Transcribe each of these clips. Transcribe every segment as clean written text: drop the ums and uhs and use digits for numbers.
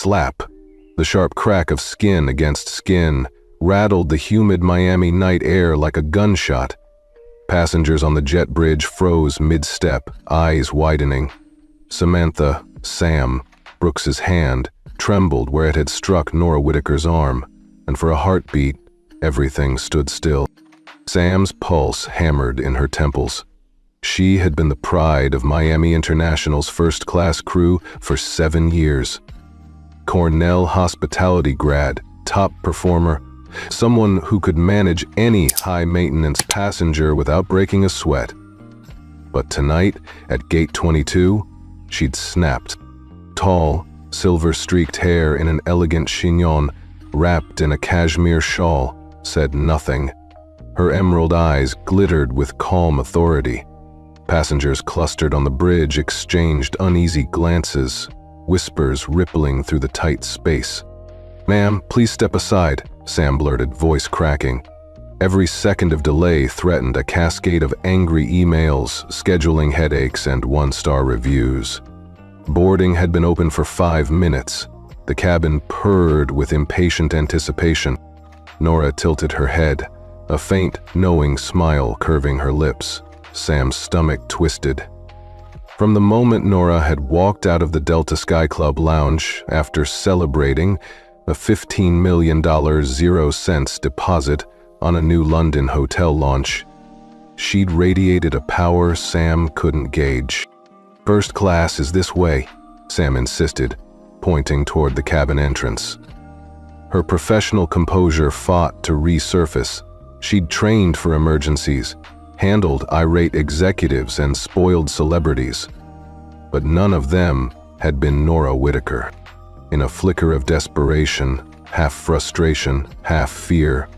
slap. The sharp crack of skin against skin rattled the humid Miami night air like a gunshot. Passengers on the jet bridge froze mid-step, eyes widening. Samantha, Sam, Brooks's hand, trembled where it had struck Nora Whitaker's arm, and for a heartbeat, everything stood still. Sam's pulse hammered in her temples. She had been the pride of Miami International's first-class crew for 7 years. Cornell hospitality grad, top performer, someone who could manage any high-maintenance passenger without breaking a sweat. But tonight, at Gate 22, she'd snapped. Tall, silver-streaked hair in an elegant chignon, wrapped in a cashmere shawl, said nothing. Her emerald eyes glittered with calm authority. Passengers clustered on the bridge exchanged uneasy glances, whispers rippling through the tight space. "Ma'am, please step aside," Sam blurted, voice cracking. Every second of delay threatened a cascade of angry emails, scheduling headaches, and one-star reviews. Boarding had been open for 5 minutes. The cabin purred with impatient anticipation. Nora tilted her head, a faint, knowing smile curving her lips. Sam's stomach twisted. From the moment Nora had walked out of the Delta Sky Club lounge after celebrating a $15 million 0 cents deposit on a new London hotel launch, she'd radiated a power Sam couldn't gauge. "First class is this way," Sam insisted, pointing toward the cabin entrance. Her professional composure fought to resurface. She'd trained for emergencies, handled irate executives and spoiled celebrities. But none of them had been Nora Whitaker. In a flicker of desperation, half frustration, half fear,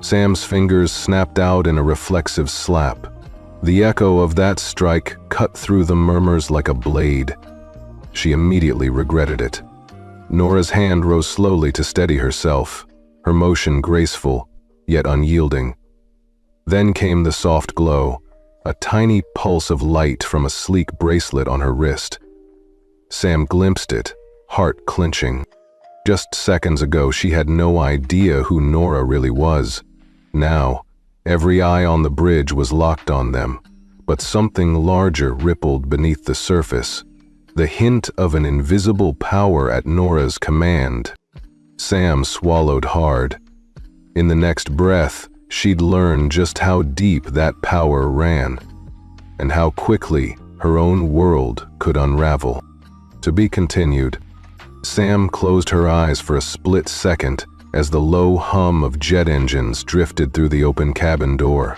Sam's fingers snapped out in a reflexive slap. The echo of that strike cut through the murmurs like a blade. She immediately regretted it. Nora's hand rose slowly to steady herself, her motion graceful, yet unyielding. Then came the soft glow, a tiny pulse of light from a sleek bracelet on her wrist. Sam glimpsed it, heart clenching. Just seconds ago, she had no idea who Nora really was. Now, every eye on the bridge was locked on them, but something larger rippled beneath the surface, the hint of an invisible power at Nora's command. Sam swallowed hard. In the next breath, she'd learn just how deep that power ran, and how quickly her own world could unravel. To be continued. Sam closed her eyes for a split second as the low hum of jet engines drifted through the open cabin door.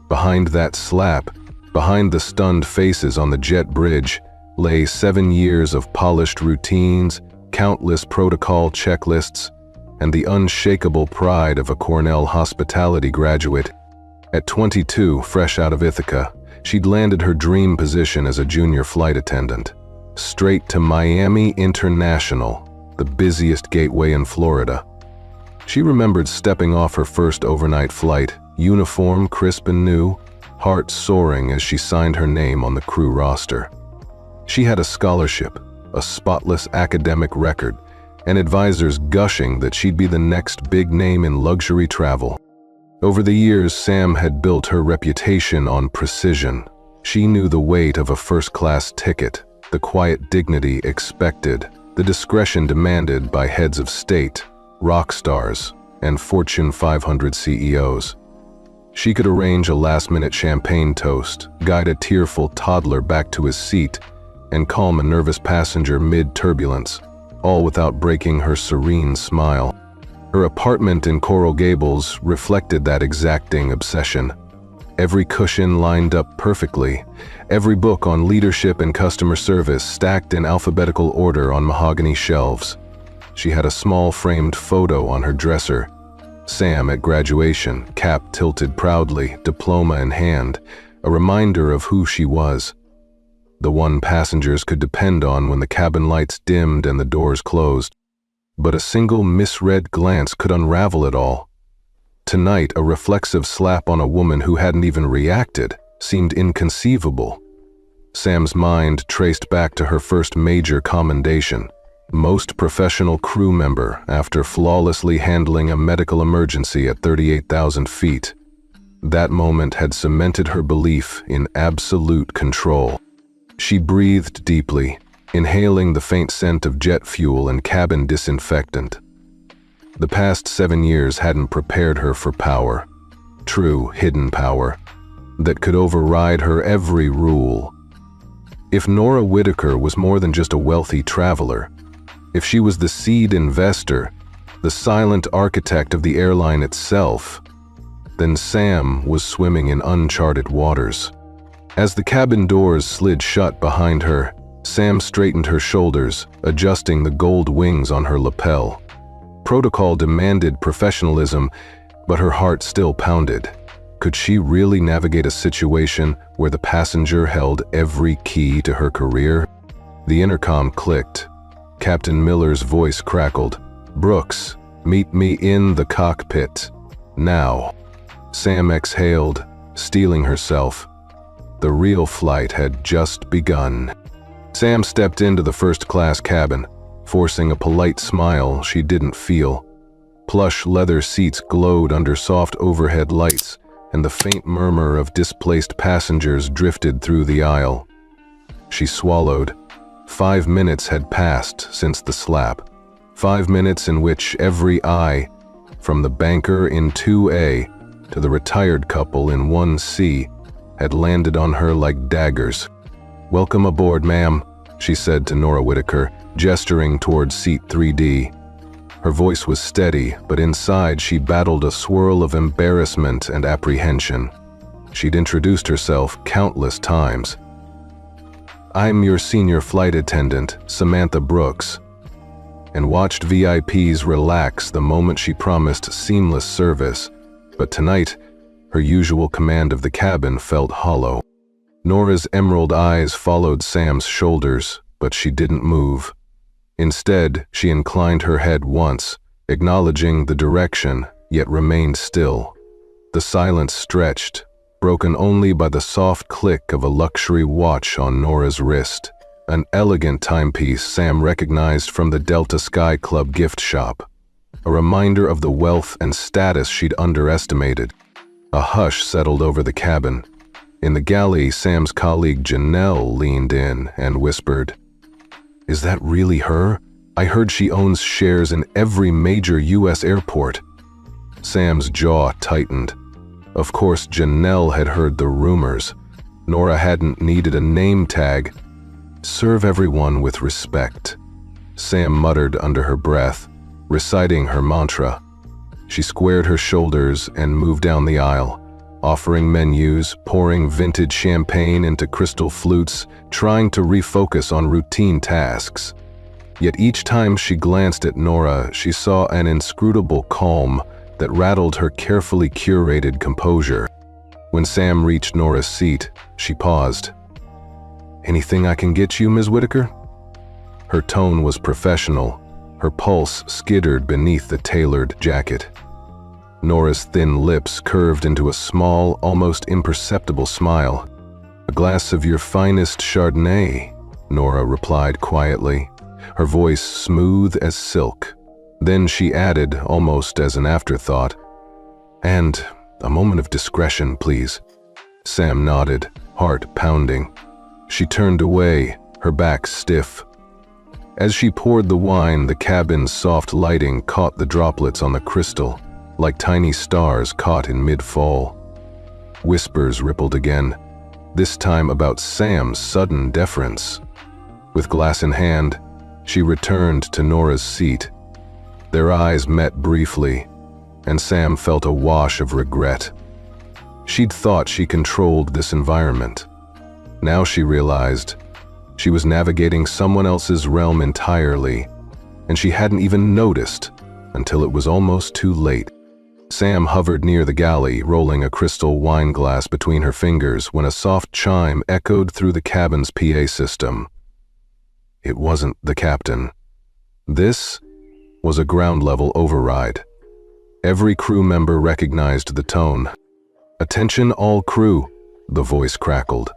Behind that slap, behind the stunned faces on the jet bridge, lay 7 years of polished routines, countless protocol checklists, and the unshakable pride of a Cornell hospitality graduate. At 22, fresh out of Ithaca, she'd landed her dream position as a junior flight attendant. Straight to Miami International, the busiest gateway in Florida. She remembered stepping off her first overnight flight, uniform crisp and new, heart soaring as she signed her name on the crew roster. She had a scholarship, a spotless academic record, and advisors gushing that she'd be the next big name in luxury travel. Over the years, Sam had built her reputation on precision. She knew the weight of a first-class ticket, the quiet dignity expected, the discretion demanded by heads of state, rock stars, and Fortune 500 CEOs. She could arrange a last-minute champagne toast, guide a tearful toddler back to his seat, and calm a nervous passenger mid-turbulence, all without breaking her serene smile. Her apartment in Coral Gables reflected that exacting obsession. Every cushion lined up perfectly, every book on leadership and customer service stacked in alphabetical order on mahogany shelves. She had a small framed photo on her dresser. Sam at graduation, cap tilted proudly, diploma in hand, a reminder of who she was. The one passengers could depend on when the cabin lights dimmed and the doors closed. But a single misread glance could unravel it all. Tonight, a reflexive slap on a woman who hadn't even reacted seemed inconceivable. Sam's mind traced back to her first major commendation, Most professional crew member after flawlessly handling a medical emergency at 38,000 feet. That moment had cemented her belief in absolute control. She breathed deeply, inhaling the faint scent of jet fuel and cabin disinfectant. The past 7 years hadn't prepared her for power, true hidden power, that could override her every rule. If Nora Whitaker was more than just a wealthy traveler, if she was the seed investor, the silent architect of the airline itself, then Sam was swimming in uncharted waters. As the cabin doors slid shut behind her, Sam straightened her shoulders, adjusting the gold wings on her lapel. Protocol demanded professionalism, but her heart still pounded. Could she really navigate a situation where the passenger held every key to her career? The intercom clicked. Captain Miller's voice crackled. "Brooks, meet me in the cockpit. Now." Sam exhaled, steeling herself. The real flight had just begun. Sam stepped into the first-class cabin, forcing a polite smile she didn't feel. Plush leather seats glowed under soft overhead lights, and the faint murmur of displaced passengers drifted through the aisle. She swallowed. 5 minutes had passed since the slap. 5 minutes in which every eye, from the banker in 2A to the retired couple in 1C, had landed on her like daggers. "Welcome aboard, ma'am," she said to Nora Whitaker, gesturing towards seat 3D. Her voice was steady, but inside she battled a swirl of embarrassment and apprehension. She'd introduced herself countless times. "I'm your senior flight attendant, Samantha Brooks," and watched VIPs relax the moment she promised seamless service. But tonight, her usual command of the cabin felt hollow. Nora's emerald eyes followed Sam's shoulders, but she didn't move. Instead, she inclined her head once, acknowledging the direction, yet remained still. The silence stretched, broken only by the soft click of a luxury watch on Nora's wrist, an elegant timepiece Sam recognized from the Delta Sky Club gift shop, a reminder of the wealth and status she'd underestimated. A hush settled over the cabin. In the galley, Sam's colleague Janelle leaned in and whispered, "Is that really her? I heard she owns shares in every major U.S. airport." Sam's jaw tightened. Of course, Janelle had heard the rumors. Nora hadn't needed a name tag. "Serve everyone with respect," Sam muttered under her breath, reciting her mantra. She squared her shoulders and moved down the aisle, offering menus, pouring vintage champagne into crystal flutes, trying to refocus on routine tasks. Yet each time she glanced at Nora, she saw an inscrutable calm that rattled her carefully curated composure. When Sam reached Nora's seat, she paused. "Anything I can get you, Ms. Whitaker?" Her tone was professional. Her pulse skittered beneath the tailored jacket. Nora's thin lips curved into a small, almost imperceptible smile. "A glass of your finest Chardonnay," Nora replied quietly, her voice smooth as silk. Then she added, almost as an afterthought, "And a moment of discretion, please." Sam nodded, heart pounding. She turned away, her back stiff. As she poured the wine, the cabin's soft lighting caught the droplets on the crystal, like tiny stars caught in mid-fall. Whispers rippled again, this time about Sam's sudden deference. With glass in hand, she returned to Nora's seat. Their eyes met briefly, and Sam felt a wash of regret. She'd thought she controlled this environment. Now she realized she was navigating someone else's realm entirely, and she hadn't even noticed until it was almost too late. Sam hovered near the galley, rolling a crystal wine glass between her fingers when a soft chime echoed through the cabin's PA system. It wasn't the captain. This was a ground-level override. Every crew member recognized the tone. "Attention all crew," the voice crackled.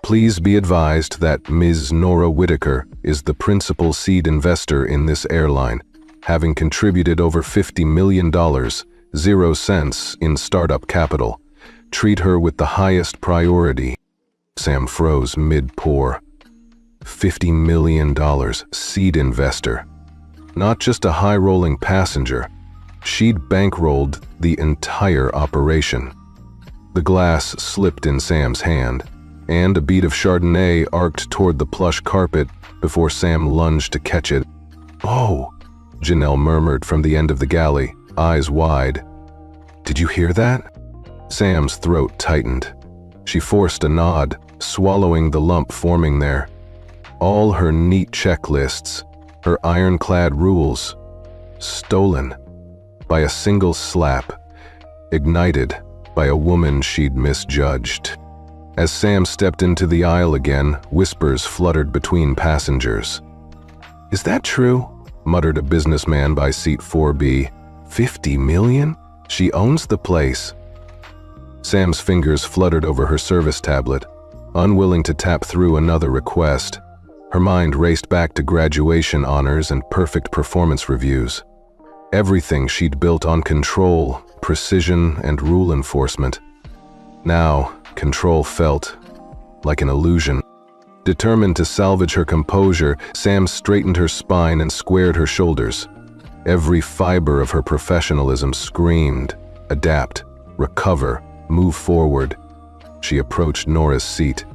Please be advised that Ms. Nora Whitaker is the principal seed investor in this airline, having contributed over $50 million, 0 cents in startup capital. Treat her with the highest priority." Sam froze mid-pour. $50 million, seed investor. Not just a high-rolling passenger. She'd bankrolled the entire operation. The glass slipped in Sam's hand, and a bead of Chardonnay arced toward the plush carpet before Sam lunged to catch it. "Oh," Janelle murmured from the end of the galley, eyes wide. "Did you hear that?" Sam's throat tightened. She forced a nod, swallowing the lump forming there. All her neat checklists, her ironclad rules, stolen by a single slap, ignited by a woman she'd misjudged. As Sam stepped into the aisle again, whispers fluttered between passengers. "Is that true?" muttered a businessman by seat 4B. $50 million? She owns the place." Sam's fingers fluttered over her service tablet, unwilling to tap through another request. Her mind raced back to graduation honors and perfect performance reviews. Everything she'd built on control, precision, and rule enforcement. Now, control felt like an illusion. Determined to salvage her composure, Sam straightened her spine and squared her shoulders. Every fiber of her professionalism screamed, adapt, recover, move forward. She approached Nora's seat,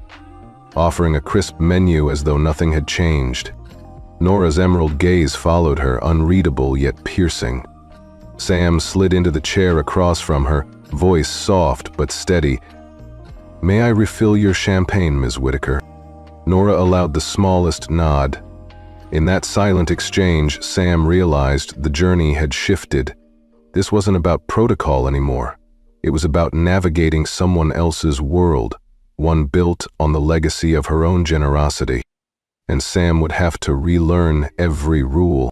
offering a crisp menu as though nothing had changed. Nora's emerald gaze followed her, unreadable yet piercing. Sam slid into the chair across from her, voice soft but steady. "May I refill your champagne, Ms. Whitaker?" Nora allowed the smallest nod. In that silent exchange, Sam realized the journey had shifted. This wasn't about protocol anymore. It was about navigating someone else's world, one built on the legacy of her own generosity. And Sam would have to relearn every rule.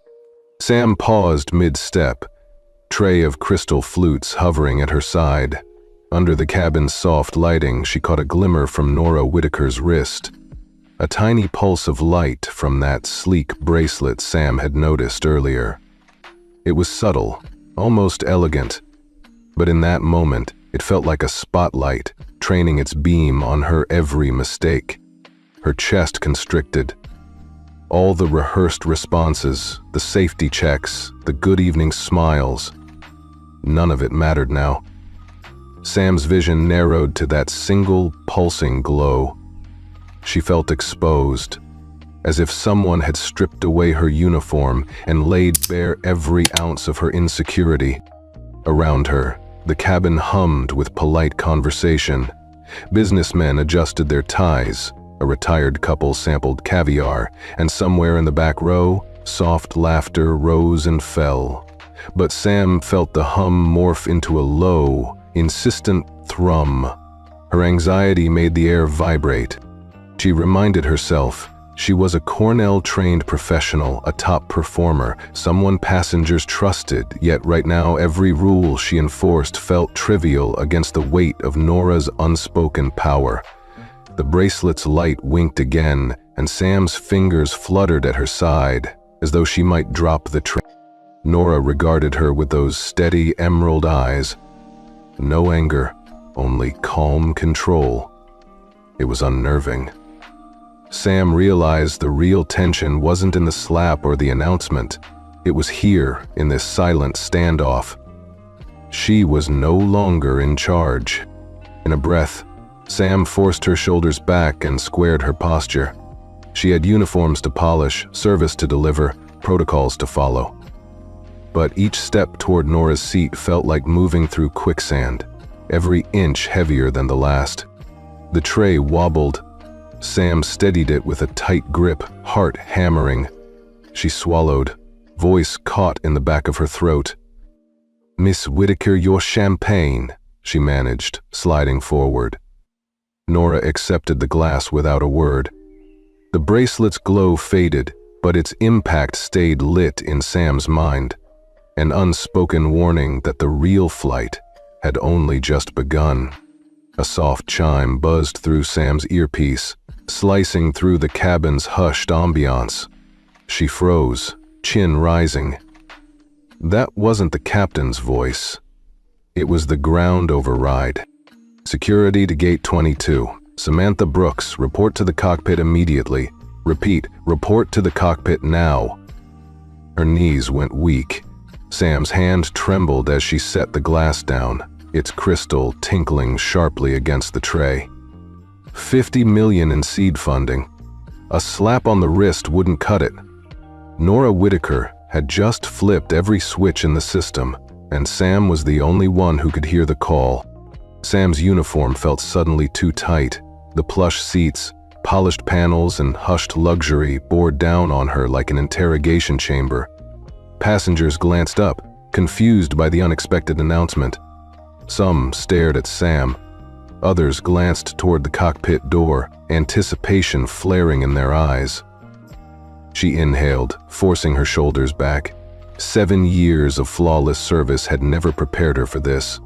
Sam paused mid-step, tray of crystal flutes hovering at her side. Under the cabin's soft lighting, she caught a glimmer from Nora Whitaker's wrist. A tiny pulse of light from that sleek bracelet Sam had noticed earlier. It was subtle, almost elegant, but in that moment, it felt like a spotlight, training its beam on her every mistake. Her chest constricted. All the rehearsed responses, the safety checks, the good evening smiles, none of it mattered now. Sam's vision narrowed to that single, pulsing glow. She felt exposed, as if someone had stripped away her uniform and laid bare every ounce of her insecurity. Around her, the cabin hummed with polite conversation. Businessmen adjusted their ties, a retired couple sampled caviar, and somewhere in the back row, soft laughter rose and fell. But Sam felt the hum morph into a low, insistent thrum. Her anxiety made the air vibrate. She reminded herself she was a Cornell-trained professional, a top performer, someone passengers trusted, yet right now every rule she enforced felt trivial against the weight of Nora's unspoken power. The bracelet's light winked again, and Sam's fingers fluttered at her side, as though she might drop the train. Nora regarded her with those steady emerald eyes. No anger, only calm control. It was unnerving. Sam realized the real tension wasn't in the slap or the announcement. It was here, in this silent standoff. She was no longer in charge. In a breath, Sam forced her shoulders back and squared her posture. She had uniforms to polish, service to deliver, protocols to follow. But each step toward Nora's seat felt like moving through quicksand, every inch heavier than the last. The tray wobbled. Sam steadied it with a tight grip, heart hammering. She swallowed, voice caught in the back of her throat. "Miss Whitaker, your champagne," she managed, sliding forward. Nora accepted the glass without a word. The bracelet's glow faded, but its impact stayed lit in Sam's mind. An unspoken warning that the real flight had only just begun. A soft chime buzzed through Sam's earpiece. slicing through the cabin's hushed ambiance. She froze, chin rising. That wasn't the captain's voice. It was the ground override. Security to Gate 22. Samantha Brooks, report to the cockpit immediately. Repeat, report to the cockpit now. Her knees went weak. Sam's hand trembled as she set the glass down, its crystal tinkling sharply against the tray. $50 million in seed funding. A slap on the wrist wouldn't cut it. Nora Whitaker had just flipped every switch in the system, and Sam was the only one who could hear the call. Sam's uniform felt suddenly too tight. The plush seats, polished panels, and hushed luxury bore down on her like an interrogation chamber. Passengers glanced up, confused by the unexpected announcement. Some stared at Sam. Others glanced toward the cockpit door, anticipation flaring in their eyes. She inhaled, forcing her shoulders back. 7 years of flawless service had never prepared her for this.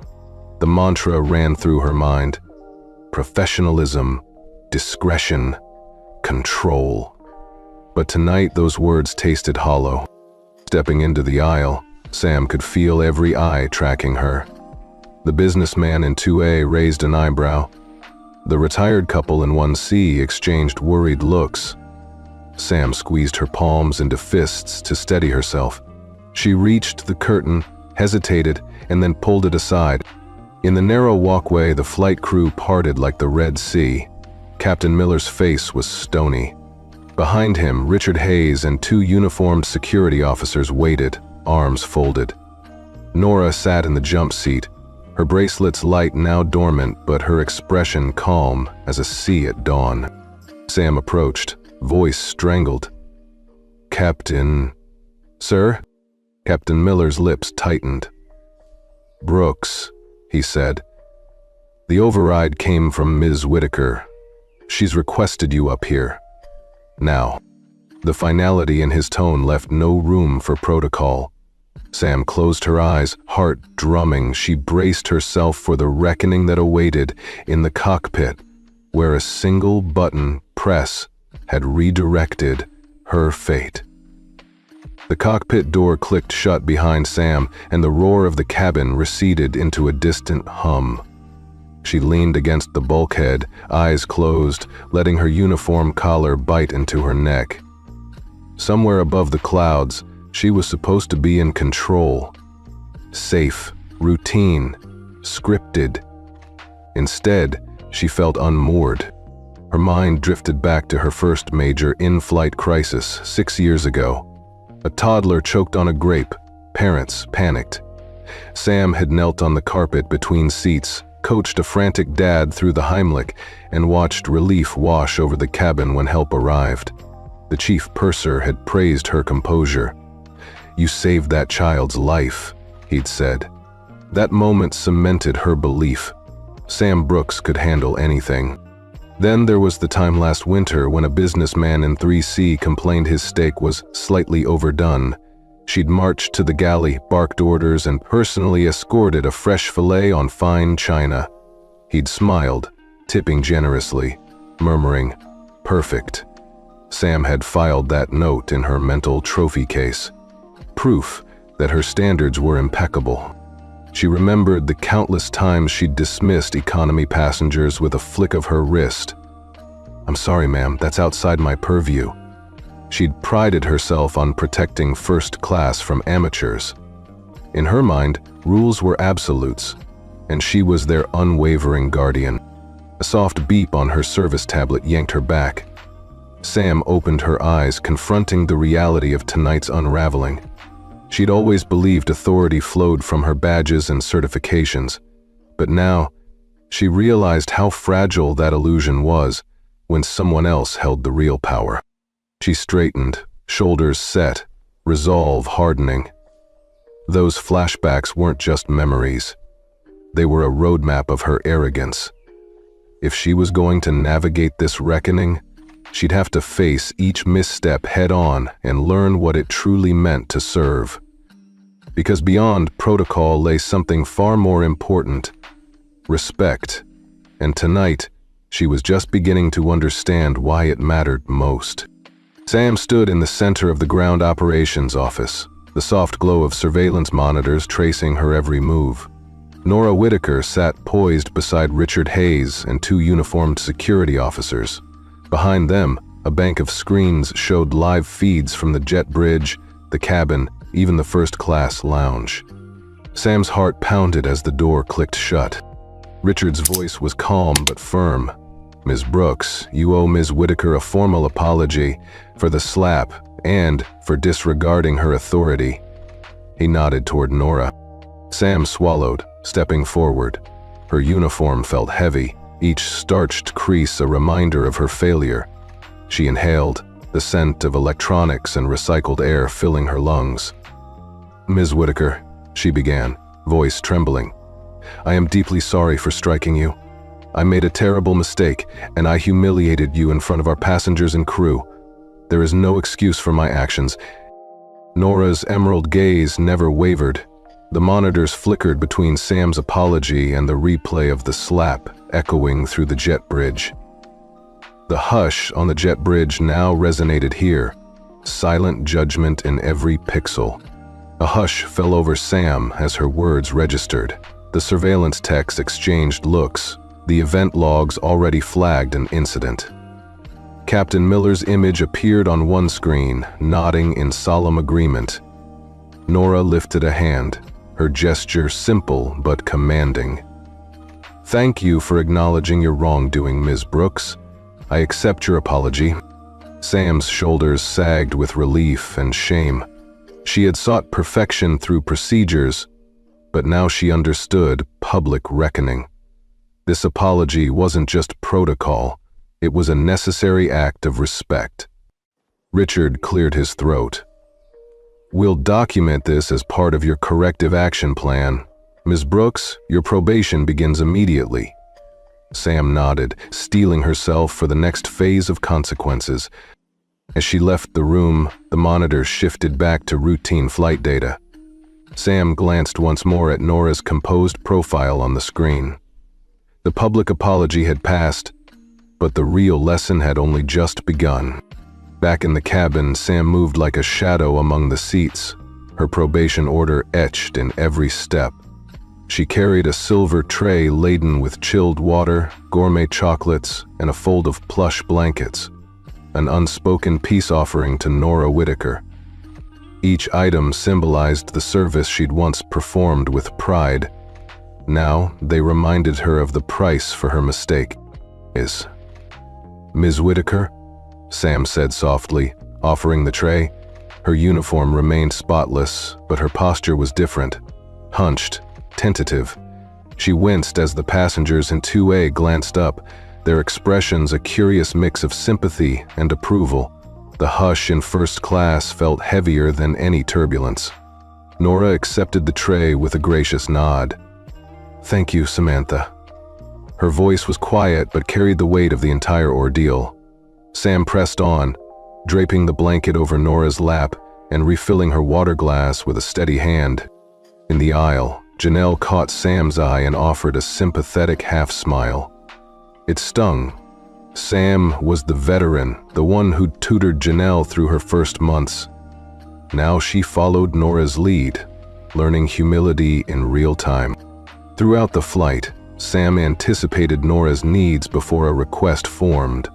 The mantra ran through her mind. Professionalism, discretion, control. But tonight those words tasted hollow. Stepping into the aisle, Sam could feel every eye tracking her. The businessman in 2A raised an eyebrow. The retired couple in 1C exchanged worried looks. Sam squeezed her palms into fists to steady herself. She reached the curtain, hesitated, and then pulled it aside. In the narrow walkway, the flight crew parted like the Red Sea. Captain Miller's face was stony. Behind him, Richard Hayes and 2 uniformed security officers waited, arms folded. Nora sat in the jump seat, her bracelets light now dormant, but her expression calm as a sea at dawn. Sam approached, voice strangled. "Captain..." "Sir?" Captain Miller's lips tightened. "Brooks," he said. "The override came from Ms. Whitaker. She's requested you up here. Now." The finality in his tone left no room for protocol. Sam closed her eyes, heart drumming. She braced herself for the reckoning that awaited in the cockpit, where a single button press had redirected her fate. The cockpit door clicked shut behind Sam, and the roar of the cabin receded into a distant hum. She leaned against the bulkhead, eyes closed, letting her uniform collar bite into her neck. Somewhere above the clouds, she was supposed to be in control. Safe, routine, scripted. Instead, she felt unmoored. Her mind drifted back to her first major in-flight crisis 6 years ago. A toddler choked on a grape. Parents panicked. Sam had knelt on the carpet between seats, coached a frantic dad through the Heimlich, and watched relief wash over the cabin when help arrived. The chief purser had praised her composure. "You saved that child's life," he'd said. That moment cemented her belief. Sam Brooks could handle anything. Then there was the time last winter when a businessman in 3C complained his steak was slightly overdone. She'd marched to the galley, barked orders, and personally escorted a fresh fillet on fine china. He'd smiled, tipping generously, murmuring, "Perfect." Sam had filed that note in her mental trophy case. Proof that her standards were impeccable. She remembered the countless times she'd dismissed economy passengers with a flick of her wrist. "I'm sorry, ma'am, that's outside my purview." She'd prided herself on protecting first class from amateurs. In her mind, rules were absolutes, and she was their unwavering guardian. A soft beep on her service tablet yanked her back. Sam opened her eyes, confronting the reality of tonight's unraveling. She'd always believed authority flowed from her badges and certifications, but now she realized how fragile that illusion was when someone else held the real power. She straightened, shoulders set, resolve hardening. Those flashbacks weren't just memories. They were a roadmap of her arrogance. If she was going to navigate this reckoning, she'd have to face each misstep head-on and learn what it truly meant to serve. Because beyond protocol lay something far more important: respect. And tonight, She was just beginning to understand why it mattered most. Sam stood in the center of the ground operations office, the soft glow of surveillance monitors tracing her every move. Nora Whitaker sat poised beside Richard Hayes and two uniformed security officers. Behind them, a bank of screens showed live feeds from the jet bridge, the cabin, even the first-class lounge. Sam's heart pounded as the door clicked shut. Richard's voice was calm but firm. "Ms. Brooks, you owe Ms. Whitaker a formal apology for the slap and for disregarding her authority." He nodded toward Nora. Sam swallowed, stepping forward. Her uniform felt heavy, each starched crease a reminder of her failure. She inhaled, the scent of electronics and recycled air filling her lungs. "Ms. Whitaker," she began, voice trembling, "I am deeply sorry for striking you. I made a terrible mistake, and I humiliated you in front of our passengers and crew. There is no excuse for my actions." Nora's emerald gaze never wavered. The monitors flickered between Sam's apology and the replay of the slap echoing through the jet bridge. The hush on the jet bridge now resonated here, silent judgment in every pixel. A hush fell over Sam as her words registered. The surveillance techs exchanged looks. The event logs already flagged an incident. Captain Miller's image appeared on one screen, nodding in solemn agreement. Nora lifted a hand, her gesture simple but commanding. "Thank you for acknowledging your wrongdoing, Ms. Brooks. I accept your apology." Sam's shoulders sagged with relief and shame. She had sought perfection through procedures, but now she understood public reckoning. This apology wasn't just protocol, it was a necessary act of respect. Richard cleared his throat. "We'll document this as part of your corrective action plan. Ms. Brooks, your probation begins immediately." Sam nodded, steeling herself for the next phase of consequences. As she left the room, the monitor shifted back to routine flight data. Sam glanced once more at Nora's composed profile on the screen. The public apology had passed, but the real lesson had only just begun. Back in the cabin, Sam moved like a shadow among the seats, her probation order etched in every step. She carried a silver tray laden with chilled water, gourmet chocolates, and a fold of plush blankets, an unspoken peace offering to Nora Whitaker. Each item symbolized the service she'd once performed with pride. Now, they reminded her of the price for her mistake. "Ms. Whitaker?" Sam said softly, offering the tray. Her uniform remained spotless, but her posture was different, hunched, tentative. She winced as the passengers in 2A glanced up, their expressions a curious mix of sympathy and approval. The hush in first class felt heavier than any turbulence. Nora accepted the tray with a gracious nod. "Thank you, Samantha." Her voice was quiet but carried the weight of the entire ordeal. Sam pressed on, draping the blanket over Nora's lap and refilling her water glass with a steady hand. In the aisle, Janelle caught Sam's eye and offered a sympathetic half-smile. It stung. Sam was the veteran, the one who'd tutored Janelle through her first months. Now she followed Nora's lead, learning humility in real time. Throughout the flight, Sam anticipated Nora's needs before a request formed.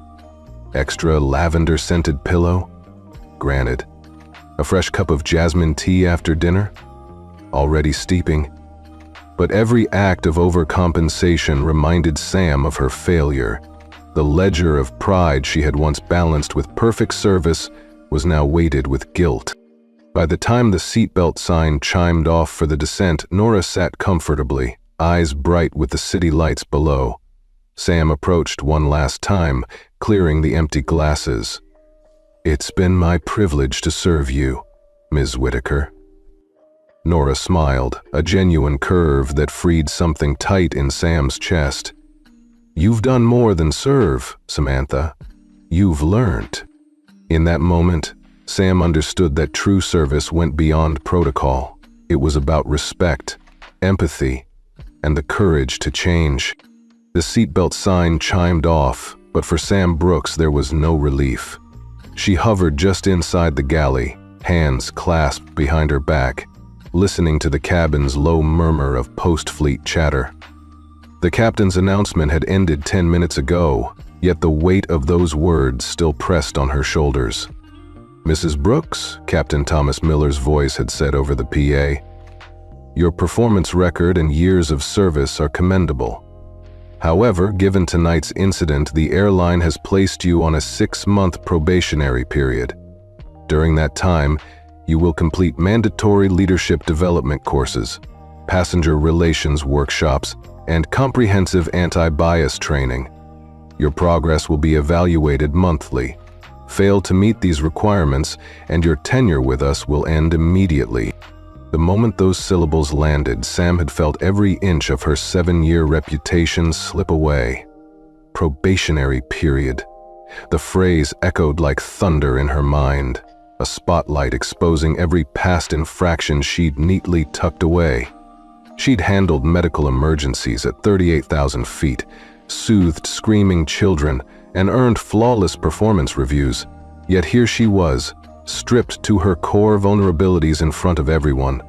Extra lavender-scented pillow? Granted. A fresh cup of jasmine tea after dinner? Already steeping. But every act of overcompensation reminded Sam of her failure. The ledger of pride she had once balanced with perfect service was now weighted with guilt. By the time the seatbelt sign chimed off for the descent, Nora sat comfortably, eyes bright with the city lights below. Sam approached one last time, clearing the empty glasses. "It's been my privilege to serve you, Ms. Whitaker." Nora smiled, a genuine curve that freed something tight in Sam's chest. "You've done more than serve, Samantha. You've learned." In that moment, Sam understood that true service went beyond protocol. It was about respect, empathy, and the courage to change. The seatbelt sign chimed off, but for Sam Brooks there was no relief. She hovered just inside the galley, hands clasped behind her back, listening to the cabin's low murmur of post-fleet chatter. The captain's announcement had ended 10 minutes ago, yet the weight of those words still pressed on her shoulders. "Mrs. Brooks," Captain Thomas Miller's voice had said over the PA, "your performance record and years of service are commendable. However, given tonight's incident, the airline has placed you on a 6-month probationary period. During that time, you will complete mandatory leadership development courses, passenger relations workshops, and comprehensive anti-bias training. Your progress will be evaluated monthly. Fail to meet these requirements, and your tenure with us will end immediately." The moment those syllables landed, Sam had felt every inch of her 7-year reputation slip away. Probationary period. The phrase echoed like thunder in her mind, a spotlight exposing every past infraction she'd neatly tucked away. She'd handled medical emergencies at 38,000 feet, soothed screaming children, and earned flawless performance reviews. Yet here she was, stripped to her core vulnerabilities in front of everyone.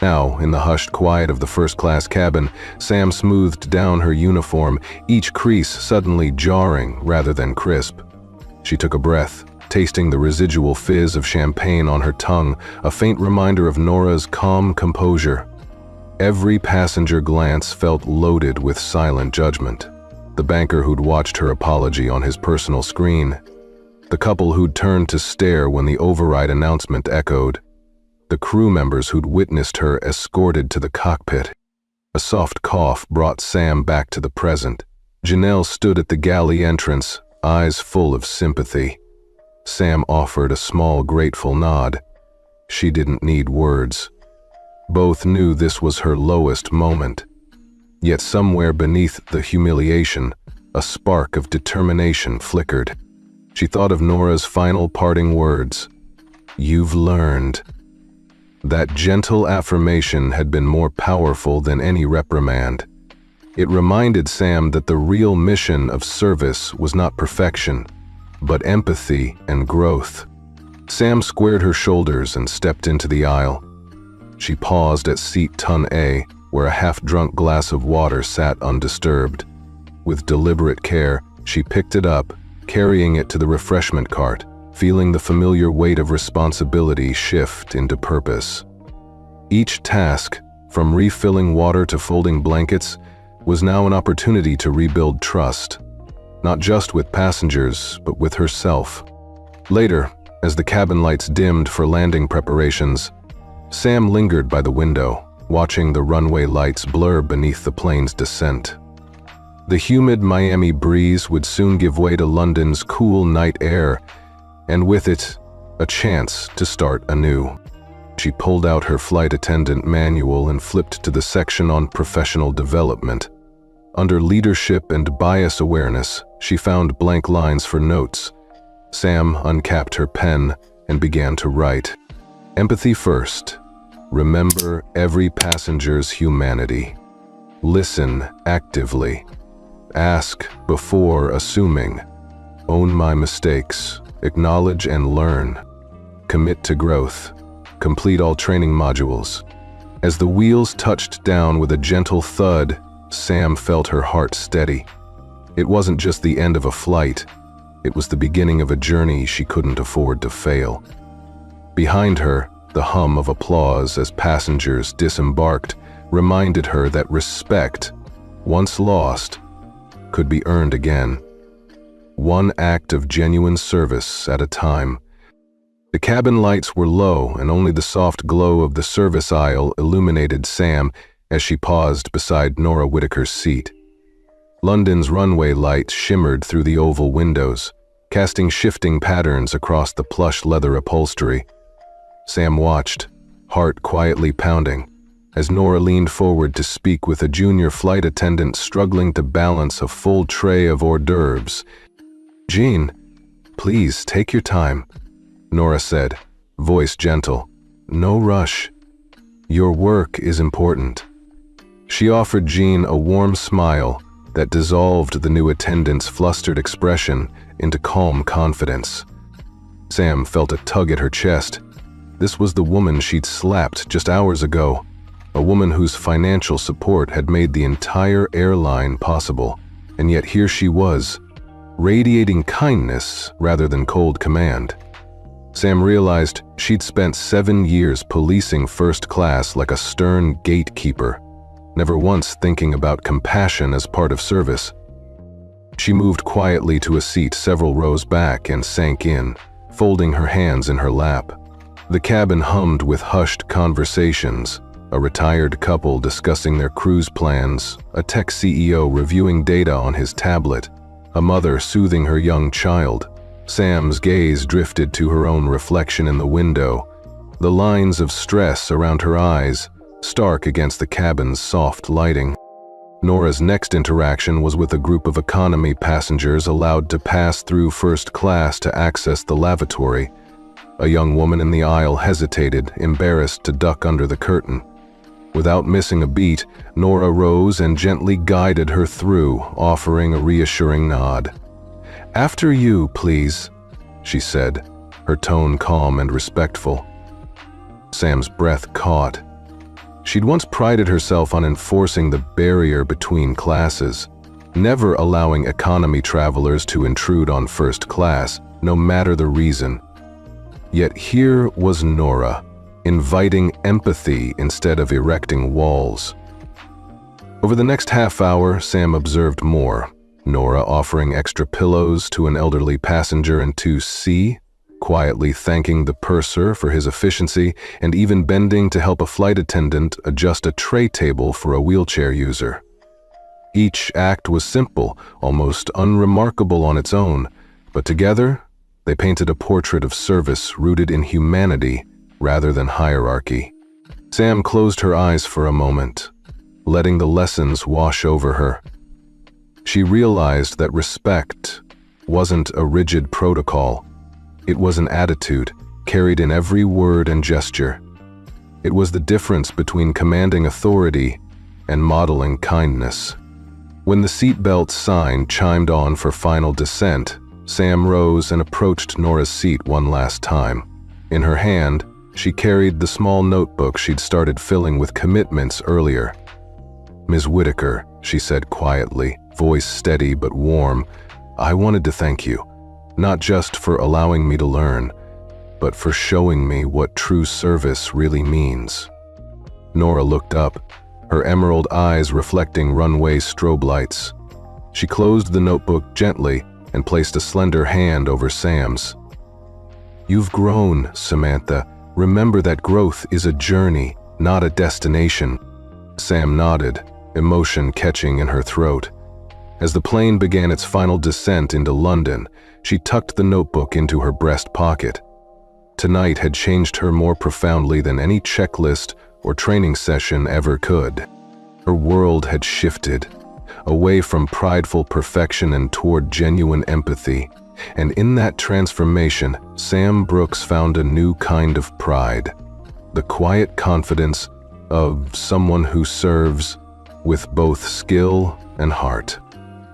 Now, in the hushed quiet of the first-class cabin, Sam smoothed down her uniform, each crease suddenly jarring rather than crisp. She took a breath, tasting the residual fizz of champagne on her tongue, a faint reminder of Nora's calm composure. Every passenger glance felt loaded with silent judgment. The banker who'd watched her apology on his personal screen. The couple who'd turned to stare when the override announcement echoed. The crew members who'd witnessed her escorted to the cockpit. A soft cough brought Sam back to the present. Janelle stood at the galley entrance, eyes full of sympathy. Sam offered a small, grateful nod. She didn't need words. Both knew this was her lowest moment. Yet somewhere beneath the humiliation, a spark of determination flickered. She thought of Nora's final parting words. "You've learned." That gentle affirmation had been more powerful than any reprimand. It reminded Sam that the real mission of service was not perfection, but empathy and growth. Sam squared her shoulders and stepped into the aisle. She paused at seat ton A, where a half-drunk glass of water sat undisturbed. With deliberate care, she picked it up, carrying it to the refreshment cart, feeling the familiar weight of responsibility shift into purpose. Each task, from refilling water to folding blankets, was now an opportunity to rebuild trust, not just with passengers, but with herself. Later, as the cabin lights dimmed for landing preparations, Sam lingered by the window, watching the runway lights blur beneath the plane's descent. The humid Miami breeze would soon give way to London's cool night air, and with it, a chance to start anew. She pulled out her flight attendant manual and flipped to the section on professional development. Under leadership and bias awareness, she found blank lines for notes. Sam uncapped her pen and began to write. Empathy first. Remember every passenger's humanity. Listen actively. Ask before assuming. Own my mistakes. Acknowledge and learn. Commit to growth. Complete all training modules. As the wheels touched down with a gentle thud, Sam felt her heart steady. It wasn't just the end of a flight. It was the beginning of a journey she couldn't afford to fail. Behind her, the hum of applause as passengers disembarked reminded her that respect, once lost, could be earned again. One act of genuine service at a time. The cabin lights were low, and only the soft glow of the service aisle illuminated Sam as she paused beside Nora Whitaker's seat. London's runway lights shimmered through the oval windows, casting shifting patterns across the plush leather upholstery. Sam watched, heart quietly pounding, as Nora leaned forward to speak with a junior flight attendant struggling to balance a full tray of hors d'oeuvres. "Jean, please take your time," Nora said, voice gentle. "No rush. Your work is important." She offered Jean a warm smile, that dissolved the new attendant's flustered expression into calm confidence. Sam felt a tug at her chest. This was the woman she'd slapped just hours ago, a woman whose financial support had made the entire airline possible, and yet here she was, radiating kindness rather than cold command. Sam realized she'd spent 7 years policing first class like a stern gatekeeper, never once thinking about compassion as part of service. She moved quietly to a seat several rows back and sank in, folding her hands in her lap. The cabin hummed with hushed conversations, a retired couple discussing their cruise plans, a tech CEO reviewing data on his tablet, a mother soothing her young child. Sam's gaze drifted to her own reflection in the window, the lines of stress around her eyes, stark against the cabin's soft lighting. Nora's next interaction was with a group of economy passengers allowed to pass through first class to access the lavatory. A young woman in the aisle hesitated, embarrassed to duck under the curtain. Without missing a beat, Nora rose and gently guided her through, offering a reassuring nod. "After you, please," she said, her tone calm and respectful. Sam's breath caught. She'd once prided herself on enforcing the barrier between classes, never allowing economy travelers to intrude on first class, no matter the reason. Yet here was Nora, inviting empathy instead of erecting walls. Over the next half hour, Sam observed more. Nora offering extra pillows to an elderly passenger in 2C, quietly thanking the purser for his efficiency, and even bending to help a flight attendant adjust a tray table for a wheelchair user. Each act was simple, almost unremarkable on its own, but together, they painted a portrait of service rooted in humanity rather than hierarchy. Sam closed her eyes for a moment, letting the lessons wash over her. She realized that respect wasn't a rigid protocol. It was an attitude, carried in every word and gesture. It was the difference between commanding authority and modeling kindness. When the seatbelt sign chimed on for final descent, Sam rose and approached Nora's seat one last time. In her hand, she carried the small notebook she'd started filling with commitments earlier. "Ms. Whitaker," she said quietly, voice steady but warm, "I wanted to thank you, not just for allowing me to learn, but for showing me what true service really means." Nora looked up, her emerald eyes reflecting runway strobe lights. She closed the notebook gently and placed a slender hand over Sam's. "You've grown, Samantha. Remember that growth is a journey, not a destination." Sam nodded, emotion catching in her throat. As the plane began its final descent into London, she tucked the notebook into her breast pocket. Tonight had changed her more profoundly than any checklist or training session ever could. Her world had shifted, away from prideful perfection and toward genuine empathy. And in that transformation, Sam Brooks found a new kind of pride, the quiet confidence of someone who serves with both skill and heart.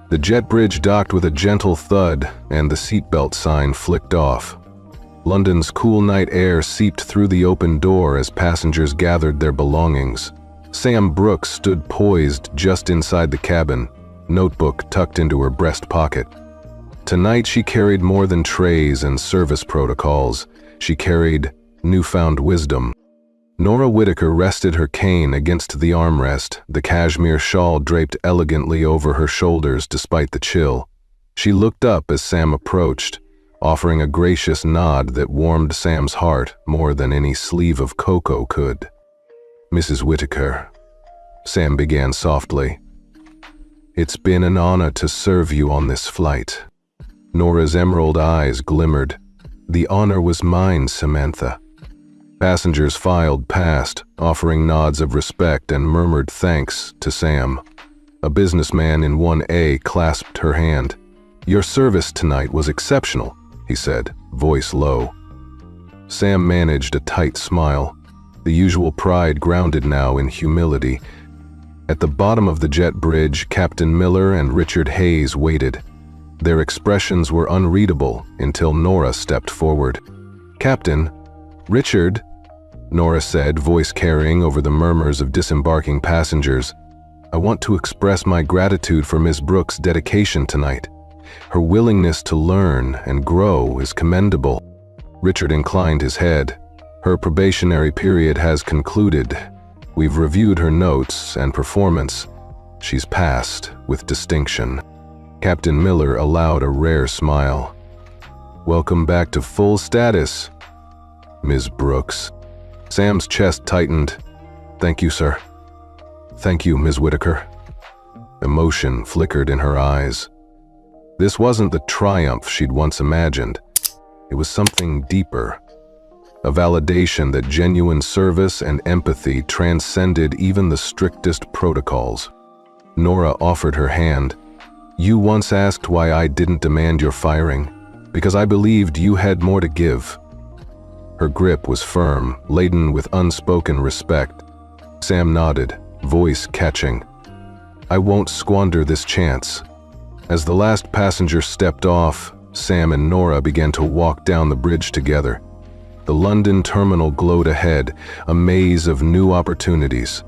The jet bridge docked with a gentle thud, and the seatbelt sign flicked off. London's cool night air seeped through the open door as passengers gathered their belongings. Sam Brooks stood poised just inside the cabin, notebook tucked into her breast pocket. Tonight she carried more than trays and service protocols. She carried newfound wisdom. Nora Whitaker rested her cane against the armrest, the cashmere shawl draped elegantly over her shoulders despite the chill. She looked up as Sam approached, offering a gracious nod that warmed Sam's heart more than any sleeve of cocoa could. "Mrs. Whitaker," Sam began softly, "it's been an honor to serve you on this flight." Nora's emerald eyes glimmered. "The honor was mine, Samantha." Passengers filed past, offering nods of respect and murmured thanks to Sam. A businessman in 1A clasped her hand. "Your service tonight was exceptional," he said, voice low. Sam managed a tight smile, the usual pride grounded now in humility. At the bottom of the jet bridge, Captain Miller and Richard Hayes waited. Their expressions were unreadable until Nora stepped forward. "Captain, Richard," Nora said, voice carrying over the murmurs of disembarking passengers, "I want to express my gratitude for Ms. Brooks' dedication tonight. Her willingness to learn and grow is commendable." Richard inclined his head. "Her probationary period has concluded. We've reviewed her notes and performance. She's passed with distinction." Captain Miller allowed a rare smile. "Welcome back to full status, Ms. Brooks." Sam's chest tightened. "Thank you, sir." "Thank you, Ms. Whitaker." Emotion flickered in her eyes. This wasn't the triumph she'd once imagined. It was something deeper. A validation that genuine service and empathy transcended even the strictest protocols. Nora offered her hand. "You once asked why I didn't demand your firing, because I believed you had more to give." Her grip was firm, laden with unspoken respect. Sam nodded, voice catching. "I won't squander this chance." As the last passenger stepped off, Sam and Nora began to walk down the bridge together. The London terminal glowed ahead, a maze of new opportunities.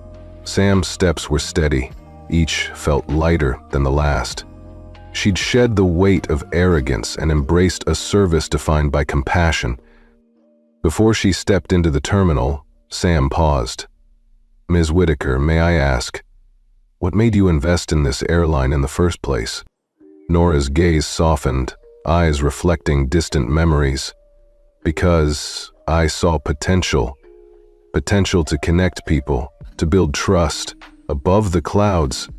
Sam's steps were steady. Each felt lighter than the last. She'd shed the weight of arrogance and embraced a service defined by compassion. Before she stepped into the terminal, Sam paused. "Ms. Whitaker, may I ask, what made you invest in this airline in the first place?" Nora's gaze softened, eyes reflecting distant memories. "Because I saw potential to connect people, to build trust, above the clouds,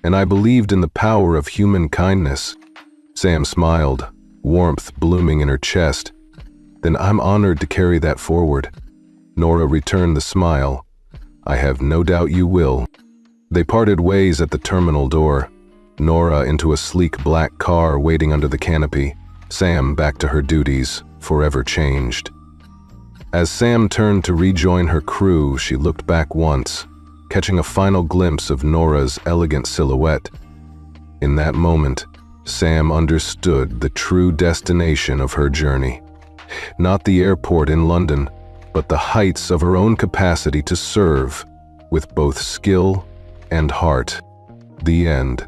and I believed in the power of human kindness." Sam smiled, warmth blooming in her chest. "Then I'm honored to carry that forward." Nora returned the smile. "I have no doubt you will." They parted ways at the terminal door. Nora into a sleek black car waiting under the canopy. Sam back to her duties, forever changed. As Sam turned to rejoin her crew, she looked back once, catching a final glimpse of Nora's elegant silhouette. In that moment, Sam understood the true destination of her journey. Not the airport in London, but the heights of her own capacity to serve with both skill and heart. The end.